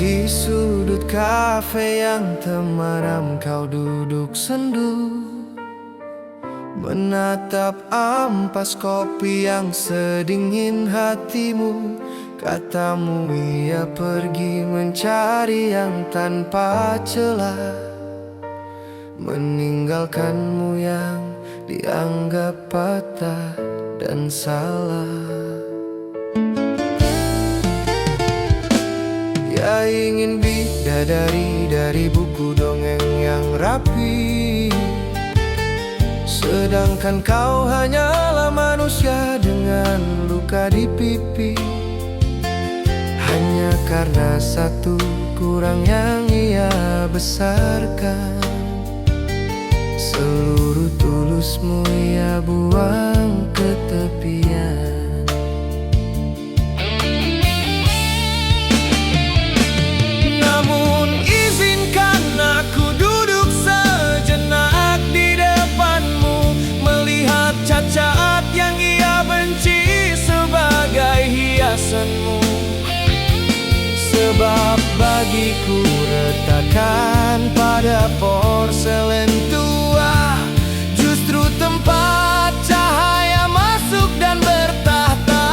Di sudut kafe yang temaram kau duduk sendu, menatap ampas kopi yang sedingin hatimu. Katamu ia pergi mencari yang tanpa celah, meninggalkanmu yang dianggap patah dan salah. Dia ingin bidadari dari buku dongeng yang rapi, sedangkan kau hanyalah manusia dengan luka di pipi. Hanya karena satu kurang yang ia besarkan, seluruh tulusmu ia buang ke tepian. Sebab bagiku retakan pada porselen tua justru tempat cahaya masuk dan bertahta.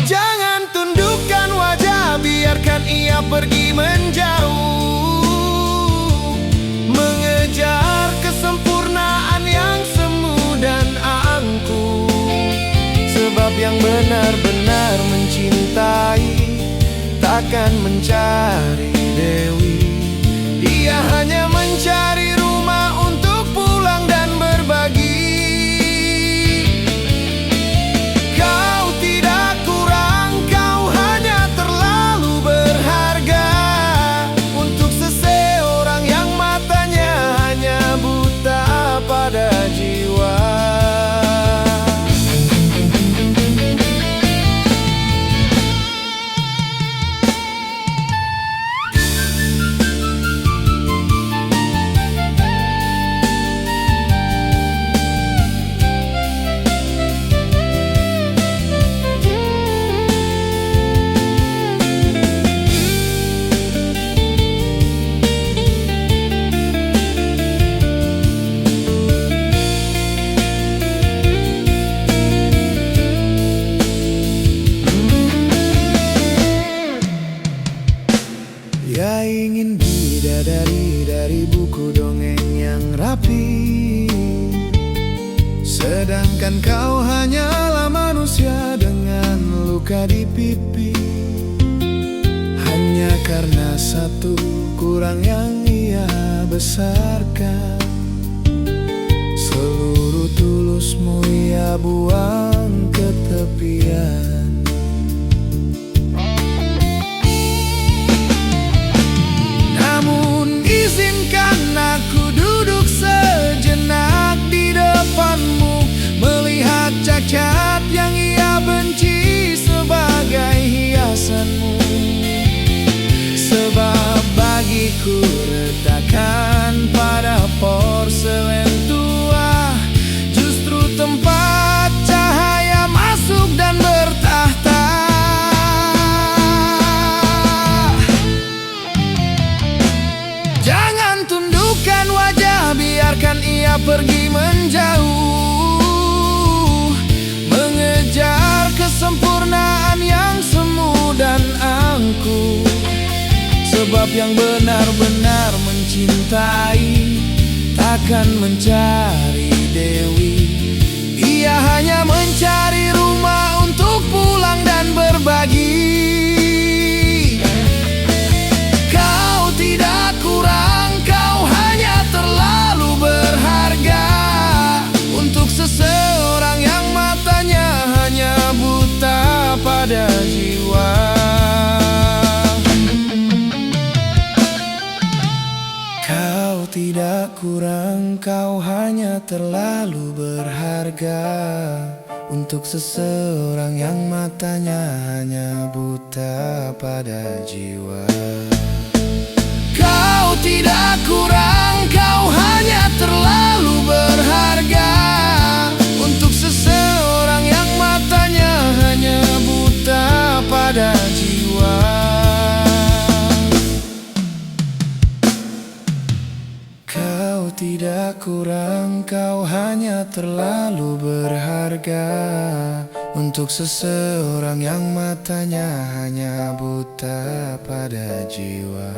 Jangan tundukkan wajah, biarkan ia pergi menjauh, mengejar kesempurnaan yang semu dan angkuh. Sebab yang benar-benar mencintai takkan mencari Dewi. Dia hanya mencari rumah untuk pulang dan berbagi. Kau tidak kurang, kau hanya terlalu berharga untuk seseorang yang matanya hanya buta pada jiwa. Dia ingin bidadari dari buku dongeng yang rapi, sedangkan kau hanyalah manusia dengan luka di pipi. Hanya karena satu kurang yang ia besarkan, seluruh tulusmu ia buang ke tepian. Izinkan aku duduk sejenak di depanmu, melihat cacat yang ia benci sebagai hiasanmu. Sebab bagiku retakan pada porselen tua justru tempat cahaya masuk dan bertahta. Biarkan ia pergi menjauh, mengejar kesempurnaan yang semu dan angkuh. Sebab yang benar-benar mencintai takkan mencari Dewi. Ia hanya mencari rumah untuk pulang dan berbagi. Kau tidak kurang, kau hanya terlalu berharga untuk seseorang yang matanya hanya buta pada jiwa. Kau tidak kurang, kau hanya terlalu berharga untuk seseorang yang matanya hanya buta pada jiwa. Kau tidak kurang, kau hanya terlalu berharga untuk seseorang yang matanya tidak kurang, kau hanya terlalu berharga untuk seseorang yang matanya hanya buta pada jiwa.